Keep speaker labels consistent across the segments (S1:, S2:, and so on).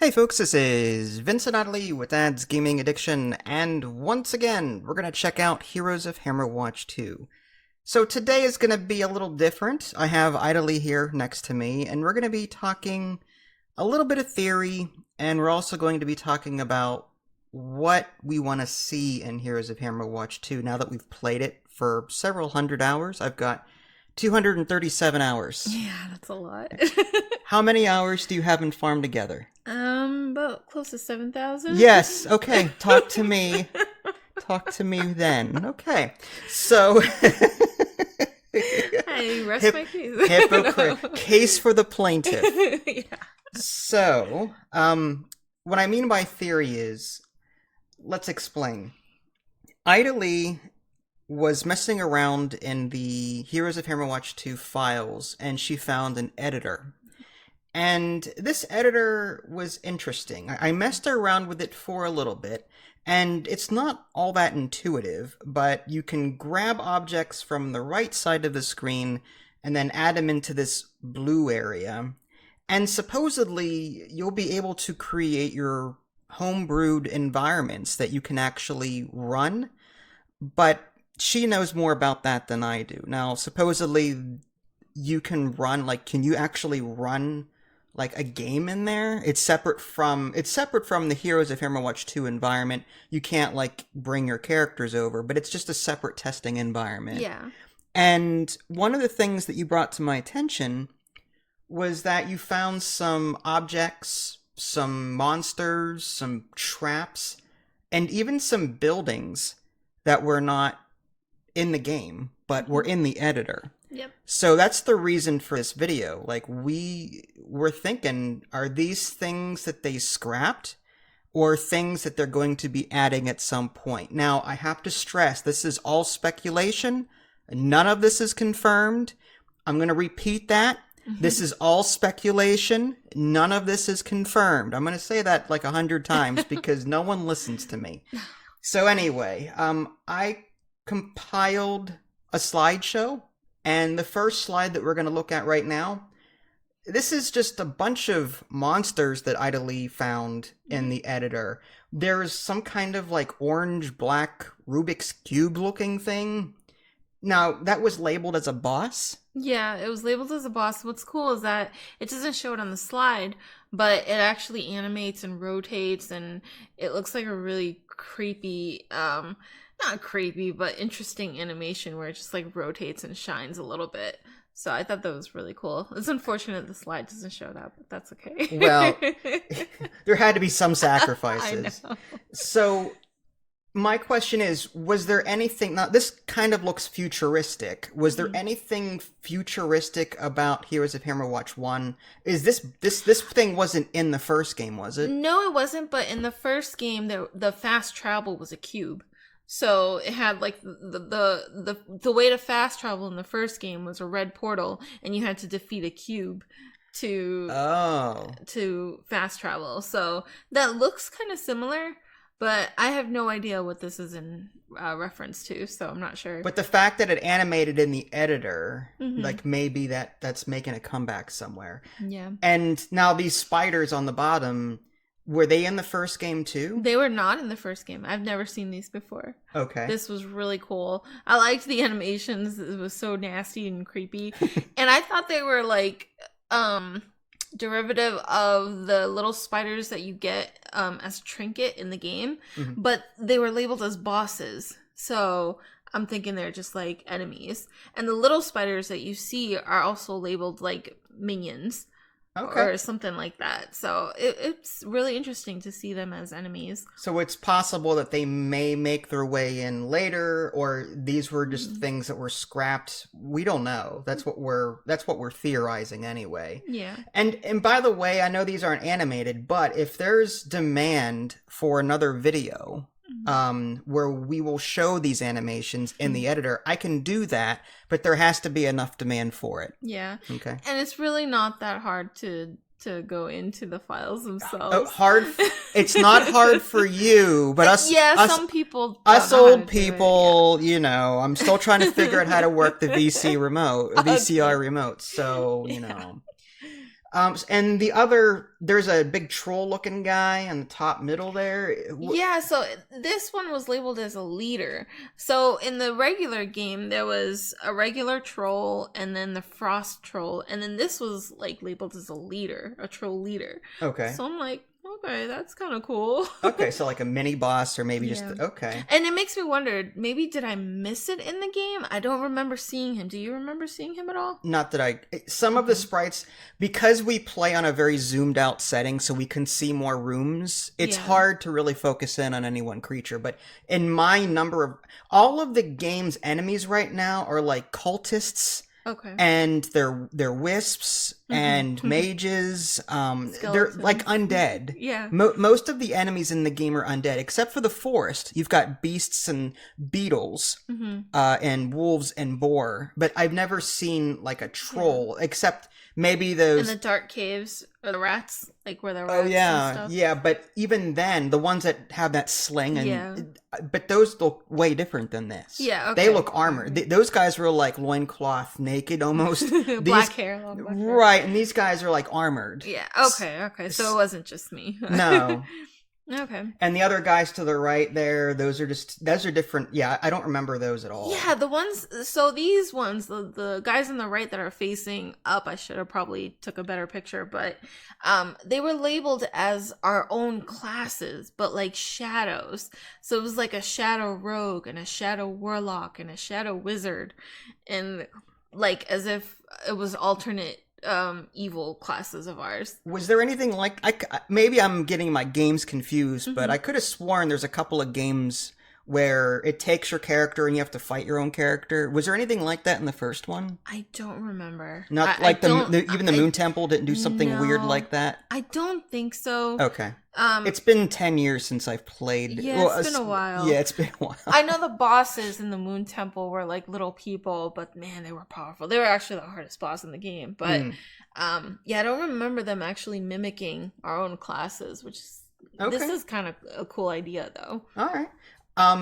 S1: Hey folks, this is Vincent Oddly with Dad's Gaming Addiction, and once again, we're going to check out Heroes of Hammerwatch 2. So today is going to be a little different. I have Idly here next to me, and we're going to be talking a little bit of theory, and we're also going to be talking about what we want to see in Heroes of Hammerwatch 2 now that we've played it for several hundred hours. I've got 237 hours.
S2: Yeah, that's a lot.
S1: How many hours do you have in Farm Together?
S2: About close to 7,000.
S1: Yes, okay, talk to me. Talk to me then. Okay, so...
S2: I rest my case.
S1: Hypocrite. Case for the plaintiff.
S2: Yeah.
S1: So, what I mean by theory is, let's explain. Ida Lee was messing around in the Heroes of Hammerwatch 2 files, and she found an editor. And this editor was interesting. I messed around with it for a little bit, and it's not all that intuitive, but you can grab objects from the right side of the screen and then add them into this blue area. And supposedly, you'll be able to create your homebrewed environments that you can actually run, but she knows more about that than I do. Now, supposedly, you can run, can you actually run a game in there? It's separate from the Heroes of Hammerwatch 2 environment. You can't bring your characters over, but it's just a separate testing environment.
S2: Yeah.
S1: And one of the things that you brought to my attention was that you found some objects, some monsters, some traps, and even some buildings that were not in the game, but were in the editor.
S2: Yep.
S1: So that's the reason for this video. We were thinking, are these things that they scrapped or things that they're going to be adding at some point? Now, I have to stress, this is all speculation. None of this is confirmed. I'm going to repeat that. This is all speculation. None of this is confirmed. I'm going to say that 100 times because no one listens to me. So anyway, I compiled a slideshow. And the first slide that we're going to look at right now, this is just a bunch of monsters that Ida Lee found in the editor. There's some kind of orange-black Rubik's Cube looking thing. Now, that was labeled as a boss?
S2: Yeah, it was labeled as a boss. What's cool is that it doesn't show it on the slide, but it actually animates and rotates, and it looks like a really creepy, not creepy, but interesting animation where it just rotates and shines a little bit. So I thought that was really cool. It's unfortunate the slide doesn't show that, but that's okay.
S1: Well, there had to be some sacrifices.
S2: I know.
S1: So my question is, was there anything... Now, this kind of looks futuristic. Was there anything futuristic about Heroes of Hammerwatch 1? Is this thing wasn't in the first game, was it?
S2: No, it wasn't, but in the first game, the fast travel was a cube. So it had the way to fast travel in the first game was a red portal, and you had to defeat a cube to fast travel. So that looks kind of similar, but I have no idea what this is in reference to, so I'm not sure.
S1: But the fact that it animated in the editor, maybe that's making a comeback somewhere.
S2: Yeah.
S1: And now these spiders on the bottom, were they in the first game too?
S2: They were not in the first game. I've never seen these before.
S1: Okay.
S2: This was really cool. I liked the animations. It was so nasty and creepy. And I thought they were derivative of the little spiders that you get as trinket in the game. But they were labeled as bosses. So I'm thinking they're just enemies. And the little spiders that you see are also labeled minions.
S1: Okay.
S2: Or something like that. So it's really interesting to see them as enemies.
S1: So it's possible that they may make their way in later, or these were just things that were scrapped. We don't know. That's what we're theorizing anyway.
S2: Yeah.
S1: And by the way, I know these aren't animated, but if there's demand for another video where we will show these animations in the editor, I can do that, but there has to be enough demand for it.
S2: Yeah.
S1: Okay.
S2: And it's really not that hard to go into the files themselves.
S1: It's not hard for you, but
S2: some people
S1: us old people, I'm still trying to figure out how to work the VCR remote, so, And there's a big troll-looking guy in the top middle there.
S2: Yeah, so this one was labeled as a leader. So in the regular game, there was a regular troll and then the frost troll, and then this was like labeled as a leader, a troll leader.
S1: Okay.
S2: So I'm like, okay, that's kind of cool.
S1: Okay, so like a mini boss or maybe just
S2: Yeah.
S1: okay.
S2: And it makes me wonder, maybe did I miss it in the game? I don't remember seeing him. Do you remember seeing him at all?
S1: Not that some of the sprites, because we play on a very zoomed out setting so we can see more rooms, it's
S2: Yeah.
S1: hard to really focus in on any one creature. But in my all of the game's enemies right now are like cultists.
S2: Okay.
S1: And they're wisps and mages. They're like undead.
S2: Yeah.
S1: Most of the enemies in the game are undead, except for the forest. You've got beasts and beetles, and wolves and boar. But I've never seen like a troll, except maybe those
S2: In the dark caves or the rats, like where the rats
S1: Oh
S2: and
S1: yeah,
S2: stuff.
S1: yeah, but even then, the ones that have that sling and
S2: Yeah.
S1: but those look way different than this.
S2: Yeah,
S1: They
S2: okay.
S1: look armored. Those guys were like loincloth naked almost.
S2: Black hair, long black hair.
S1: Right, and these guys are like armored.
S2: Yeah. Okay. So it wasn't just me.
S1: No.
S2: Okay.
S1: And the other guys to the right there, those are different. Yeah, I don't remember those at all.
S2: Yeah, these ones, the guys on the right that are facing up, I should have probably took a better picture, but they were labeled as our own classes, but like shadows. So it was like a shadow rogue and a shadow warlock and a shadow wizard, and like as if it was alternate evil classes of ours.
S1: Was there anything like maybe I'm getting my games confused, but I could have sworn there's a couple of games where it takes your character and you have to fight your own character. Was there anything like that in the first one?
S2: I don't remember.
S1: Not
S2: I
S1: like
S2: don't-
S1: even the Moon Temple didn't do something weird
S2: No.
S1: like that.
S2: I don't think so.
S1: Okay, it's been 10 years since I've played.
S2: Yeah, it's been a while.
S1: Yeah, it's been a while.
S2: I know the bosses in the Moon Temple were like little people, but man, they were powerful. They were actually the hardest boss in the game. But yeah, I don't remember them actually mimicking our own classes, which is this
S1: Okay.
S2: is kind of a cool idea though.
S1: All right.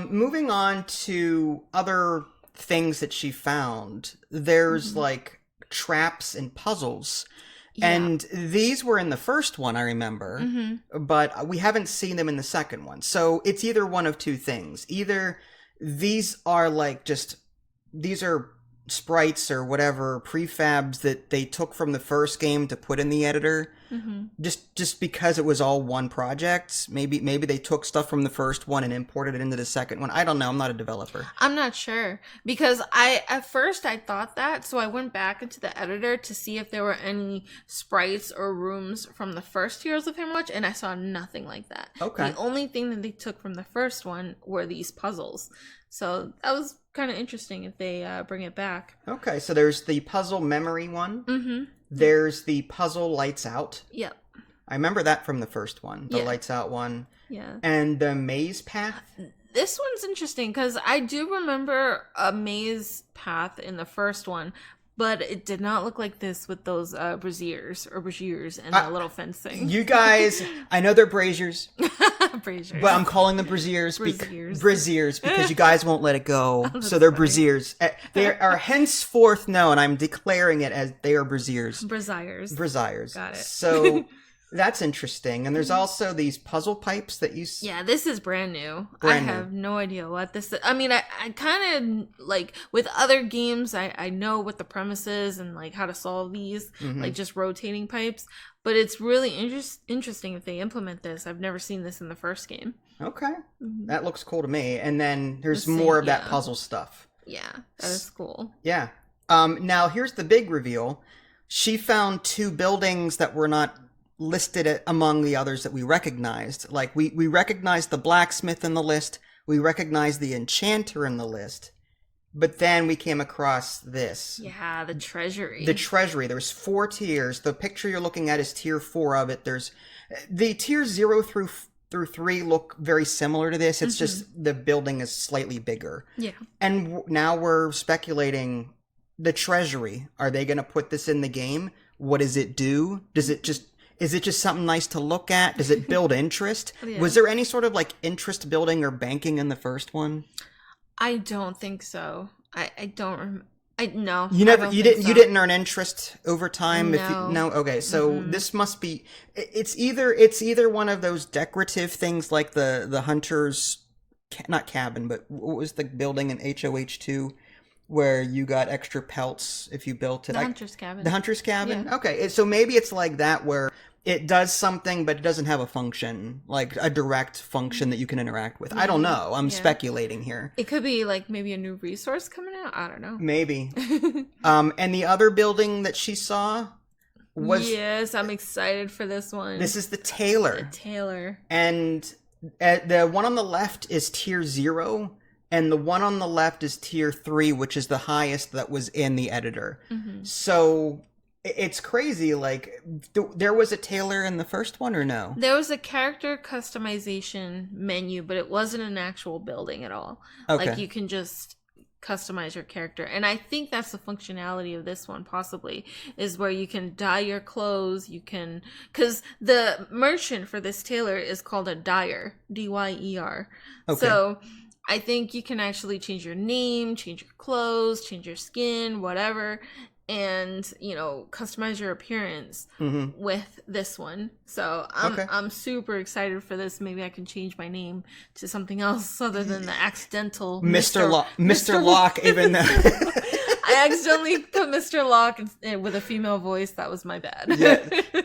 S1: Moving on to other things that she found. There's like traps and puzzles.
S2: Yeah.
S1: And these were in the first one, I remember, but we haven't seen them in the second one. So it's either one of two things. Either these are these are sprites or whatever prefabs that they took from the first game to put in the editor, just because it was all one project. Maybe they took stuff from the first one and imported it into the second one. I don't know. I'm not a developer.
S2: I'm not sure because at first I thought that, so I went back into the editor to see if there were any sprites or rooms from the first Heroes of Hammerwatch, and I saw nothing like that.
S1: Okay.
S2: The only thing that they took from the first one were these puzzles, so that was kind of interesting if they bring it back.
S1: Okay, so there's the puzzle memory one. There's the puzzle lights out.
S2: Yep.
S1: I remember that from the first one, the
S2: Yeah.
S1: lights out one.
S2: Yeah.
S1: And the maze path.
S2: This one's interesting because I do remember a maze path in the first one, but it did not look like this with those braziers and the little fencing.
S1: You guys, I know they're braziers,
S2: Braziers.
S1: but I'm calling them braziers.
S2: Braziers.
S1: Braziers, because you guys won't let it go.
S2: that's
S1: So they're
S2: funny.
S1: braziers. They are henceforth known. I'm declaring it as they are braziers.
S2: Braziers.
S1: Braziers.
S2: Got it.
S1: So that's interesting. And there's also these puzzle pipes that you...
S2: Yeah, this is brand new.
S1: Brand new.
S2: I have no idea what this is. I mean, I kind of, like, with other games, I know what the premise is and, like, how to solve these, like, just rotating pipes. But it's really interesting if they implement this. I've never seen this in the first game.
S1: Okay. That looks cool to me. And then there's
S2: The same-
S1: more of that
S2: yeah.
S1: puzzle stuff.
S2: Yeah, that is cool.
S1: Yeah. Now, here's the big reveal. She found two buildings that were not listed among the others that we recognized. Like, we recognized the blacksmith in the list. We recognized the enchanter in the list. But then we came across this.
S2: Yeah, the Treasury.
S1: The Treasury. There's 4 tiers. The picture you're looking at is tier 4 of it. There's the tiers 0 through 3 look very similar to this. It's just the building is slightly bigger.
S2: Yeah.
S1: And now we're speculating the Treasury. Are they going to put this in the game? What does it do? Is it just something nice to look at? Does it build interest?
S2: Yeah.
S1: Was there any sort of like interest building or banking in the first one?
S2: I don't think so. I don't No,
S1: You
S2: I
S1: never,
S2: don't
S1: you
S2: think
S1: didn't,
S2: so.
S1: you didn't earn interest over time. If you,
S2: No.
S1: no, okay, so this must be. It's either one of those decorative things like the hunters, not cabin, but what was the building in HOH2 where you got extra pelts if you built it?
S2: The hunter's
S1: The
S2: cabin.
S1: hunter's cabin.
S2: Yeah.
S1: Okay, so maybe it's like that where it does something, but it doesn't have a function, like a direct function that you can interact with. I don't know. I'm
S2: Yeah.
S1: speculating here.
S2: It could be like maybe a new resource coming out. I don't know.
S1: Maybe. And the other building that she saw was
S2: Yes, I'm excited for this one.
S1: this is the Taylor,
S2: Taylor.
S1: and the one on the left is tier 0, and the one on the left is tier 3, which is the highest that was in the editor. So it's crazy. Like, there was a Taylor in the first one, or no?
S2: There was a character customization menu, but it wasn't an actual building at all.
S1: Okay.
S2: Like you can just customize your character, and I think that's the functionality of this one. Possibly is where you can dye your clothes. You can, because the merchant for this tailor is called a dyer, Dyer.
S1: Okay.
S2: So I think you can actually change your name, change your clothes, change your skin, whatever, and customize your appearance with this one. So I'm super excited for this. Maybe I can change my name to something else other than the accidental
S1: Mr. Locke, even though
S2: I accidentally put Mr. Locke with a female voice. That was my bad.
S1: yeah,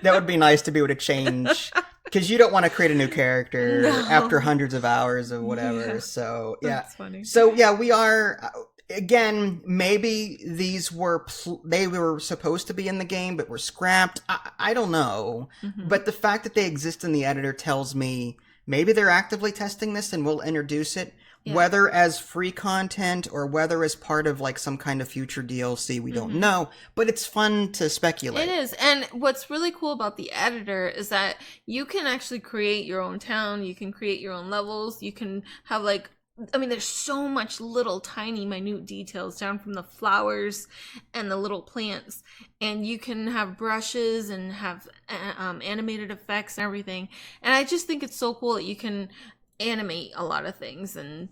S1: that would be nice to be able to change, because you don't want to create a new character after hundreds of hours of whatever.
S2: Yeah.
S1: So yeah,
S2: That's funny.
S1: So yeah, we are. Again, maybe these were they were supposed to be in the game but were scrapped. I don't know. But the fact that they exist in the editor tells me maybe they're actively testing this and will introduce it, whether as free content or whether as part of like some kind of future DLC. We don't know, but it's fun to speculate.
S2: It is. And what's really cool about the editor is that you can actually create your own town. You can create your own levels. You can have there's so much little tiny minute details down from the flowers and the little plants, and you can have brushes and have animated effects and everything. And I just think it's so cool that you can animate a lot of things. And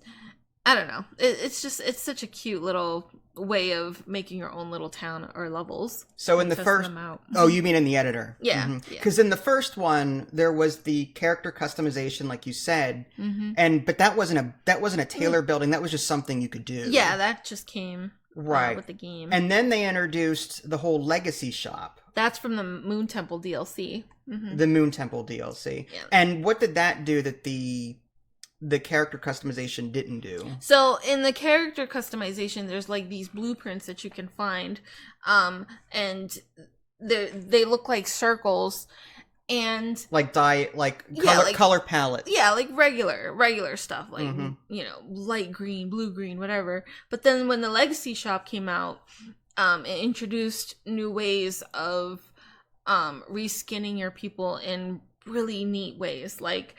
S2: I don't know, it's such a cute little way of making your own little town or levels.
S1: So in the first, oh, you mean in the editor?
S2: Yeah.
S1: Because in the first one there was the character customization, like you said, but that wasn't a Taylor building. That was just something you could do.
S2: Yeah, that just came with the game.
S1: And then they introduced the whole legacy shop.
S2: That's from the Moon Temple DLC.
S1: The Moon Temple DLC. Yeah. And what did that do that the character customization didn't do?
S2: So in the character customization, there's like these blueprints that you can find, and they look like circles, and
S1: color palette.
S2: Yeah, like regular stuff, like light green, blue green, whatever. But then when the Legacy Shop came out, it introduced new ways of reskinning your people in really neat ways, like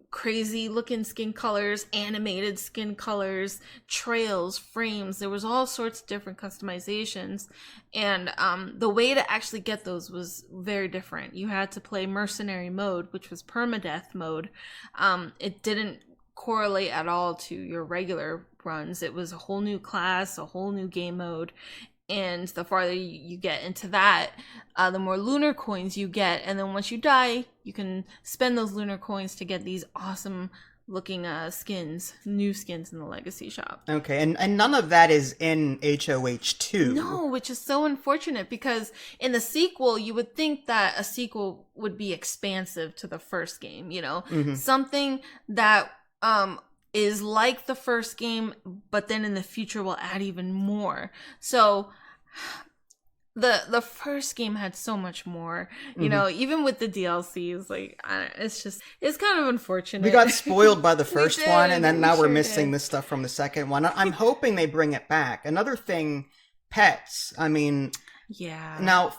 S2: crazy looking skin colors, animated skin colors, trails, frames. There was all sorts of different customizations, and the way to actually get those was very different. You had to play mercenary mode, which was permadeath mode. It didn't correlate at all to your regular runs. It was a whole new class, a whole new game mode. And the farther you get into that, the more lunar coins you get. And then once you die, you can spend those lunar coins to get these awesome looking new skins in the Legacy Shop.
S1: Okay, and none of that is in HOH2.
S2: No, which is so unfortunate, because in the sequel, you would think that a sequel would be expansive to the first game, something that is like the first game, but then in the future will add even more. So the first game had so much more, even with the DLCs. It's kind of unfortunate.
S1: We got spoiled by the first one, and then now we're missing this stuff from the second one. I'm hoping they bring it back. Another thing, pets. I mean,
S2: yeah.
S1: Now,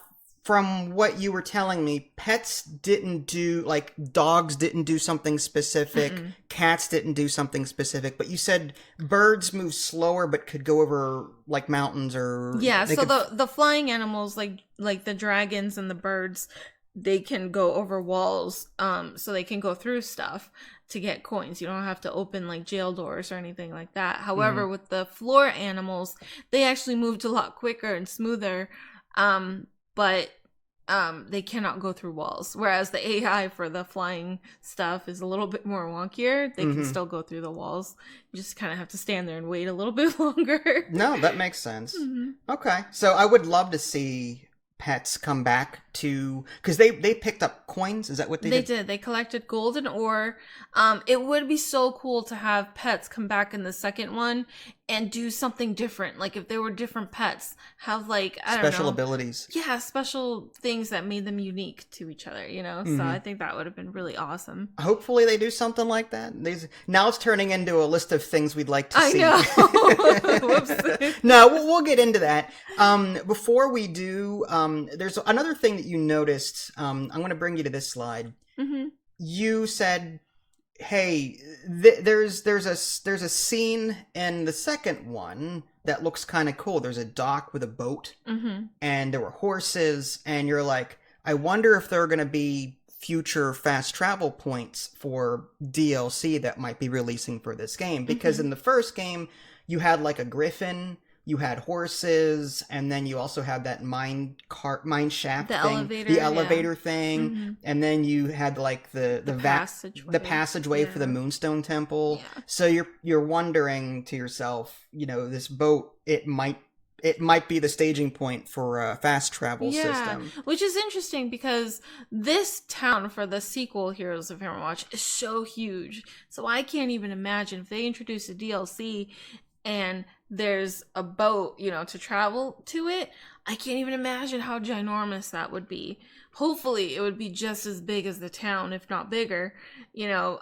S1: from what you were telling me, pets didn't do, like, dogs didn't do something specific, cats didn't do something specific, but you said birds move slower but could go over, like, mountains or...
S2: Yeah, so the flying animals, like the dragons and the birds, they can go over walls, so they can go through stuff to get coins. You don't have to open like jail doors or anything like that. However, with the floor animals, they actually moved a lot quicker and smoother, but they cannot go through walls. Whereas the AI for the flying stuff is a little bit more wonkier. They can still go through the walls. You just kind of have to stand there and wait a little bit longer.
S1: No, that makes sense. Okay, so I would love to see pets come back to, because they picked up coins. Is that what they did?
S2: They did. They collected golden ore. It would be so cool to have pets come back in the second one and do something different. Like if they were different pets, have like, I don't know.
S1: Special abilities.
S2: Yeah, special things that made them unique to each other, you know? So I think that would have been really awesome.
S1: Hopefully they do something like that. Now it's turning into a list of things we'd like to see.
S2: I know. Whoops.
S1: No, we'll get into that. Before we do, there's another thing that you noticed. I'm going to bring you to this slide. You said, hey, there's a scene in the second one that looks kind of cool. There's a dock with a boat, and there were horses, and you're like, I wonder if there are going to be future fast travel points for DLC that might be releasing for this game. Because in the first game, you had like a griffin, you had horses, and then you also had that mine shaft thing, the elevator thing, and then you had like the passageway for the Moonstone Temple. Yeah. So you're wondering to yourself, you know, this boat, it might be the staging point for a fast travel system.
S2: Which is interesting because this town for the sequel, Heroes of Hammerwatch, is so huge. So I can't even imagine if they introduce a DLC and there's a boat, you know, to travel to it. I can't even imagine how ginormous that would be. Hopefully it would be just as big as the town, if not bigger, you know,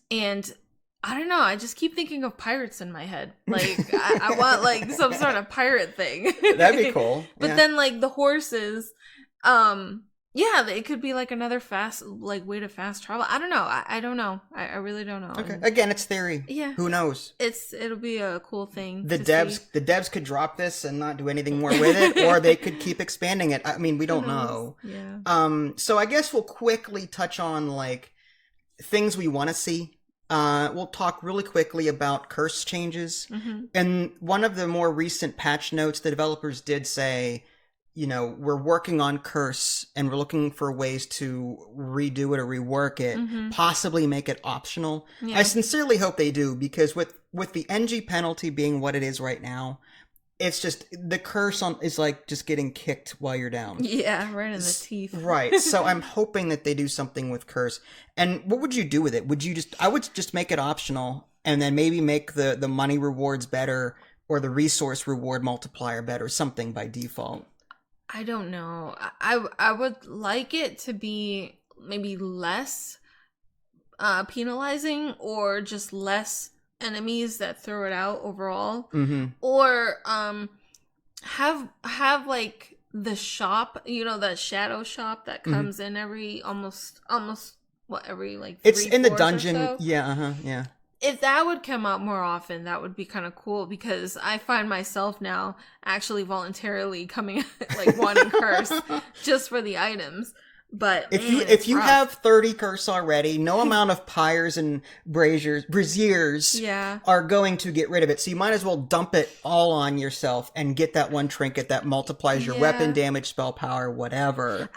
S2: and I don't know. I just keep thinking of pirates in my head. Like, I want, like, some sort of pirate thing.
S1: That'd be cool.
S2: But then, like, the horses, yeah, it could be, like, another way to fast travel. I don't know. I don't know. I really don't know.
S1: Okay. Again, it's theory.
S2: Yeah.
S1: Who knows?
S2: It'll be a cool thing.
S1: The devs could drop this and not do anything more with it, or they could keep expanding it. I mean, we don't know.
S2: Yeah.
S1: So I guess we'll quickly touch on, like, things we want to see. We'll talk really quickly about curse changes. And one of the more recent patch notes, the developers did say, you know, we're working on curse and we're looking for ways to redo it or rework it, possibly make it optional. Yeah. I sincerely hope they do, because with the NG penalty being what it is right now, it's just, the curse is like just getting kicked while you're down.
S2: Yeah, right in the teeth.
S1: Right. So I'm hoping that they do something with curse. And what would you do with it? I would just make it optional, and then maybe make the money rewards better, or the resource reward multiplier better, something by default.
S2: I don't know. I would like it to be maybe less penalizing, or just less enemies that throw it out overall, or have like the shop, you know, that shadow shop that comes in every almost every like 3
S1: it's in the dungeon.
S2: So.
S1: Yeah.
S2: If that would come out more often, that would be kind of cool, because I find myself now actually voluntarily coming like wanting curse just for the items. But
S1: if you have 30 curse already, no amount of pyres and braziers are going to get rid of it. So you might as well dump it all on yourself and get that one trinket that multiplies your weapon damage, spell power, whatever.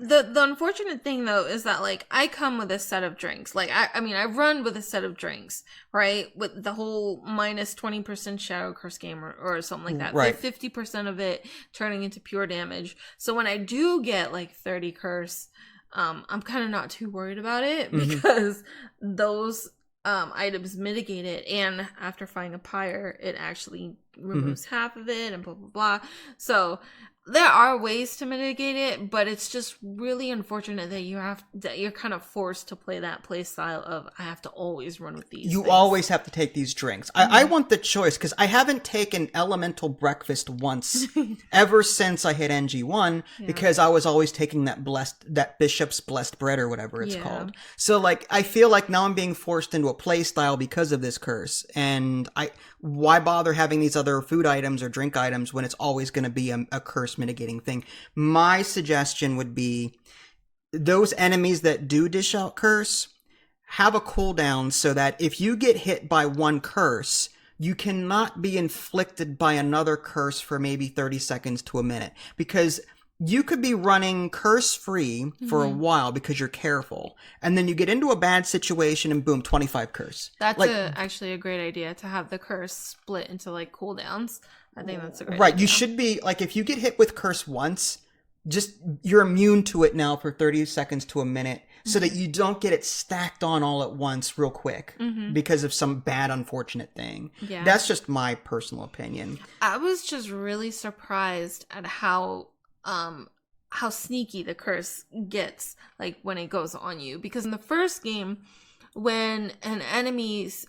S2: The unfortunate thing though is that, like, I come with a set of drinks. Like, I mean I run with a set of drinks, right? With the whole minus 20% Shadow Curse game or something like that.
S1: Right.
S2: 50% of it turning into pure damage. So when I do get like 30 curse, I'm kind of not too worried about it, because those items mitigate it, and after finding a pyre, it actually removes half of it, and blah blah blah. So there are ways to mitigate it, but it's just really unfortunate that you're kind of forced to play that play style of, I have to always run with these.
S1: You always have to take these drinks. I want the choice, because I haven't taken elemental breakfast once ever since I hit NG1, because I was always taking that bishop's blessed bread or whatever it's called. So like, I feel like now I'm being forced into a play style because of this curse, and why bother having these other food items or drink items when it's always going to be a curse mitigating thing. My suggestion would be those enemies that do dish out curse have a cooldown so that if you get hit by one curse, you cannot be inflicted by another curse for maybe 30 seconds to a minute. Because you could be running curse-free for a while because you're careful. And then you get into a bad situation and boom, 25 curse.
S2: That's actually a great idea to have the curse split into like cooldowns. I think that's a great idea.
S1: You should be, like, if you get hit with curse once, just you're immune to it now for 30 seconds to a minute so that you don't get it stacked on all at once real quick because of some bad unfortunate thing. Yeah. That's just my personal opinion.
S2: I was just really surprised at how sneaky the curse gets, like when it goes on you, because in the first game when enemies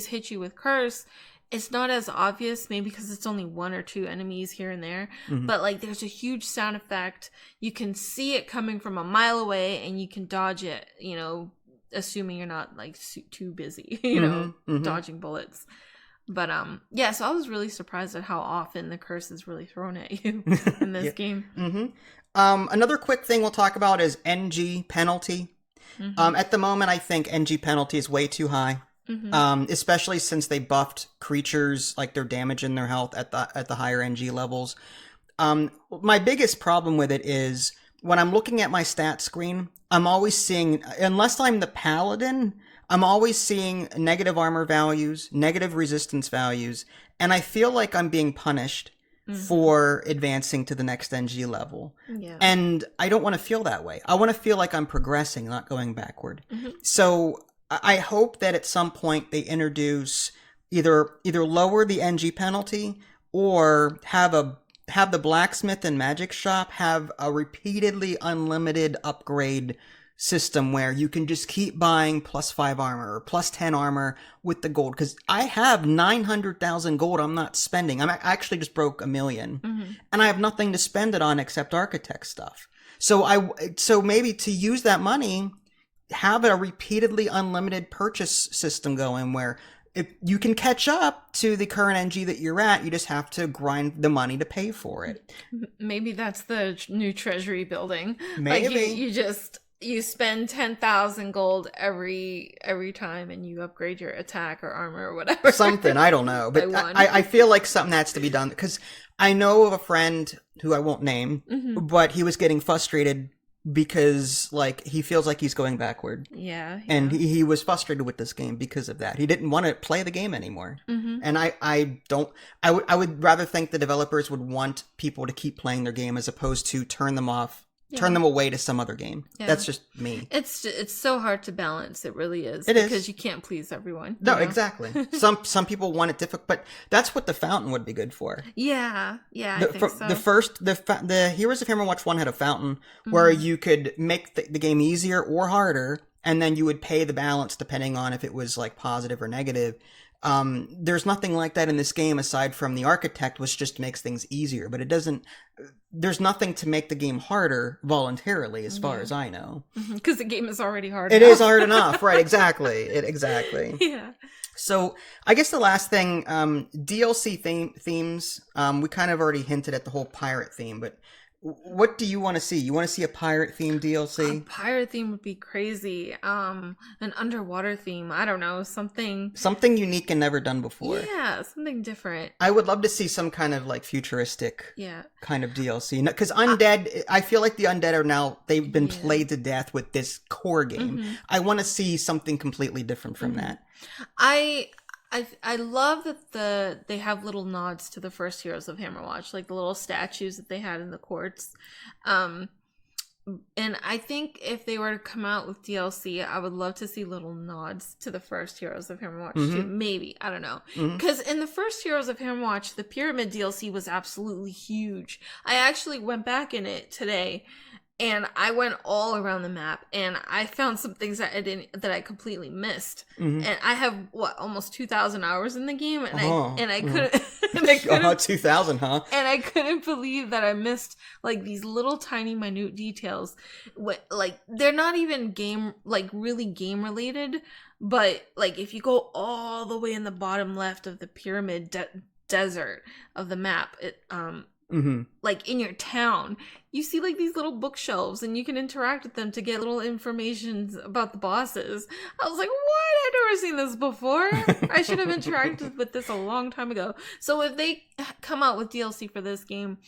S2: hit you with curse, it's not as obvious, maybe because it's only one or two enemies here and there, but like there's a huge sound effect. You can see it coming from a mile away and you can dodge it, you know, assuming you're not like too busy, you know, dodging bullets. But yeah, so I was really surprised at how often the curse is really thrown at you in this game.
S1: Another quick thing we'll talk about is NG penalty. At the moment, I think NG penalty is way too high. Especially since they buffed creatures, like their damage and their health at the higher NG levels. My biggest problem with it is when I'm looking at my stat screen, I'm always seeing, unless I'm the paladin, I'm always seeing negative armor values, negative resistance values, and I feel like I'm being punished for advancing to the next NG level. Yeah. And I don't want to feel that way. I want to feel like I'm progressing, not going backward. So I hope that at some point they introduce either lower the NG penalty or have the blacksmith and magic shop have a repeatedly unlimited upgrade system where you can just keep buying +5 armor or +10 armor with the gold. Because I have 900,000 gold I'm not spending. I actually just broke 1 million. And I have nothing to spend it on except architect stuff. So maybe to use that money, have a repeatedly unlimited purchase system going where if you can catch up to the current NG that you're at, you just have to grind the money to pay for it.
S2: Maybe that's the new Treasury building.
S1: Maybe.
S2: Like you spend 10,000 gold every time and you upgrade your attack or armor or whatever.
S1: Something, I don't know. But I feel like something has to be done because I know of a friend who I won't name, but he was getting frustrated because like he feels like he's going backward. Yeah. And he was frustrated with this game because of that. He didn't want to play the game anymore. And I would rather think the developers would want people to keep playing their game as opposed to turn them away to some other game. Yeah. That's just me.
S2: It's so hard to balance. It really is.
S1: It
S2: because
S1: is.
S2: You can't please everyone.
S1: No, exactly. Some people want it difficult, but that's what the fountain would be good for.
S2: Yeah, I think so.
S1: The Heroes of Hammerwatch 1 had a fountain where you could make the game easier or harder, and then you would pay the balance depending on if it was like positive or negative. There's nothing like that in this game aside from the architect, which just makes things easier, but there's nothing to make the game harder voluntarily as far as I know.
S2: Because the game is already hard
S1: enough. It is hard enough, right, exactly. Exactly.
S2: Yeah.
S1: So I guess the last thing, DLC themes, we kind of already hinted at the whole pirate theme, but what do you want to see? You want to see a pirate theme DLC?
S2: A pirate theme would be crazy. An underwater theme. I don't know. Something
S1: unique and never done before.
S2: Yeah, something different.
S1: I would love to see some kind of like futuristic kind of DLC. Because Undead, I feel like the Undead they've been played to death with this core game. I want to see something completely different from that.
S2: I love that they have little nods to the first Heroes of Hammerwatch, like the little statues that they had in the courts. And I think if they were to come out with DLC, I would love to see little nods to the first Heroes of Hammerwatch too. Maybe, I don't know. Because in the first Heroes of Hammerwatch, the Pyramid DLC was absolutely huge. I actually went back in it today and I went all around the map and I found some things that I completely missed. And I have almost 2,000 hours in the game and I couldn't
S1: 2,000, huh?
S2: And I couldn't believe that I missed like these little tiny minute details. Like they're not even really game related, but like if you go all the way in the bottom left of the pyramid desert of the map, like in your town, you see like these little bookshelves and you can interact with them to get little information about the bosses. I was like, what? I've never seen this before. I should have interacted with this a long time ago. So if they come out with DLC for this game,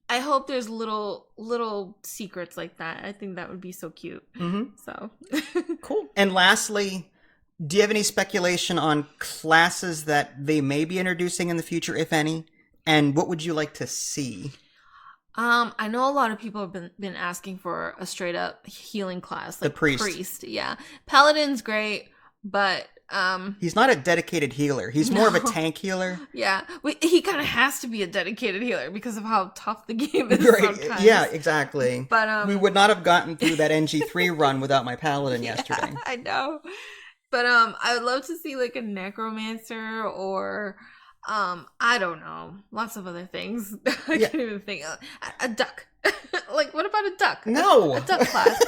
S2: I hope there's little secrets like that. I think that would be so cute. So
S1: cool. And lastly, do you have any speculation on classes that they may be introducing in the future, if any? And what would you like to see?
S2: I know a lot of people have been asking for a straight up healing class, like
S1: the priest.
S2: Yeah, Paladin's great, but
S1: he's not a dedicated healer. He's more of a tank healer.
S2: Yeah, he kind of has to be a dedicated healer because of how tough the game is.
S1: Right.
S2: Sometimes.
S1: Yeah, exactly.
S2: But
S1: we would not have gotten through that NG3 run without my Paladin yesterday.
S2: I know. But I would love to see like a necromancer or I don't know, lots of other things. I can't even think. A duck. Like, what about a duck?
S1: No,
S2: a duck class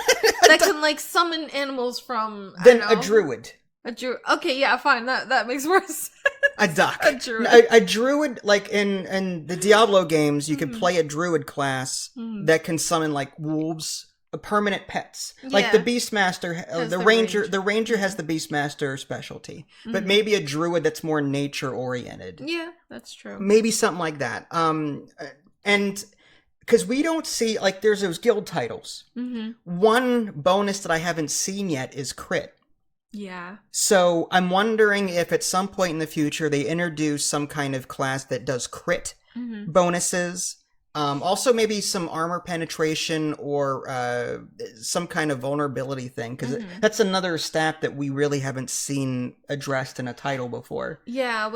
S2: that can like summon animals from.
S1: Then a druid.
S2: A druid. Okay, yeah, fine. That makes more sense.
S1: A duck.
S2: A druid.
S1: A druid, like in the Diablo games, you could play a druid class that can summon like wolves. Permanent pets, like the Beastmaster, the Ranger. The Ranger has the Beastmaster specialty, but maybe a druid that's more nature oriented.
S2: Yeah, that's true.
S1: Maybe something like that. And because we don't see like there's those guild titles. One bonus that I haven't seen yet is crit.
S2: Yeah.
S1: So I'm wondering if at some point in the future they introduce some kind of class that does crit bonuses. Also maybe some armor penetration or some kind of vulnerability thing, because that's another stat that we really haven't seen addressed in a title before.
S2: Yeah,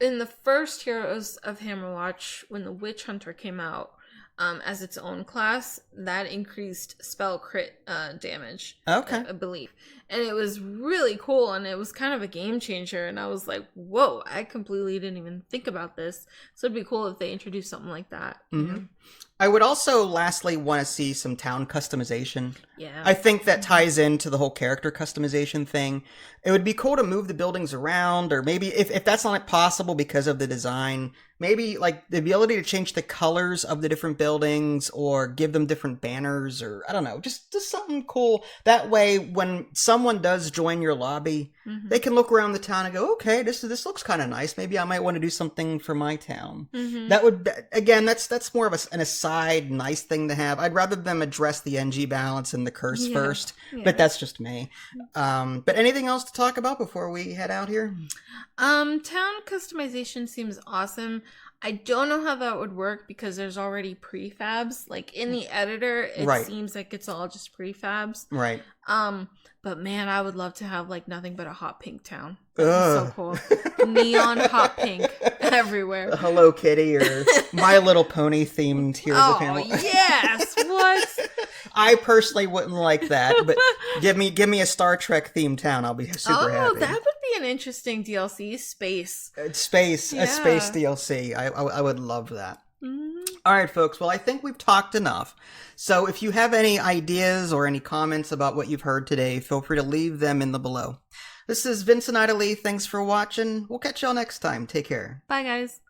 S2: in the first Heroes of Hammerwatch, when the Witch Hunter came out as its own class, that increased spell crit damage.
S1: Okay.
S2: I believe. And it was really cool, and it was kind of a game changer, and I was like, whoa, I completely didn't even think about this. So it'd be cool if they introduced something like that.
S1: I would also lastly want to see some town customization.
S2: Yeah.
S1: I think that ties into the whole character customization thing. It would be cool to move the buildings around, or maybe if that's not possible because of the design, maybe like the ability to change the colors of the different buildings or give them different banners, or I don't know, just something cool. That way when someone does join your lobby, they can look around the town and go, okay, this looks kind of nice. Maybe I might want to do something for my town. That would, again, that's more of an aside nice thing to have. I'd rather them address the NG balance and the curse first, but that's just me. But anything else to talk about before we head out here?
S2: Town customization seems awesome. I don't know how that would work because there's already prefabs. Like in the editor, it seems like it's all just prefabs.
S1: Right.
S2: But man, I would love to have like nothing but a hot pink town. That'd be so cool. Neon hot pink everywhere.
S1: A Hello Kitty or My Little Pony themed Heroes of Hammerwatch.
S2: Oh yes, what?
S1: I personally wouldn't like that, but give me a Star Trek themed town. I'll be super happy.
S2: Oh, that would be an interesting DLC. Space.
S1: A space DLC. I would love that. All right, folks. Well, I think we've talked enough. So if you have any ideas or any comments about what you've heard today, feel free to leave them in the below. This is Vincent Idley. Thanks for watching. We'll catch y'all next time. Take care.
S2: Bye, guys.